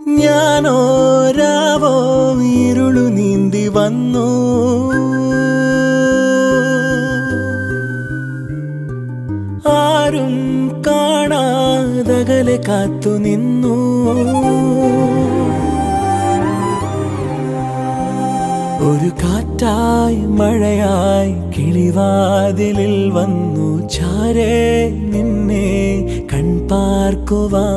ഞാനോ രാവോ ഇരുളു നീന്തി വന്നു, ആരും കാണാതകലെ കാത്തു നിന്നു. ഒരു കാറ്റായി മഴയായി കിളിവാതിലിൽ വന്നു ചാരേ നിന്നെ കൺപാർക്കുവാൻ.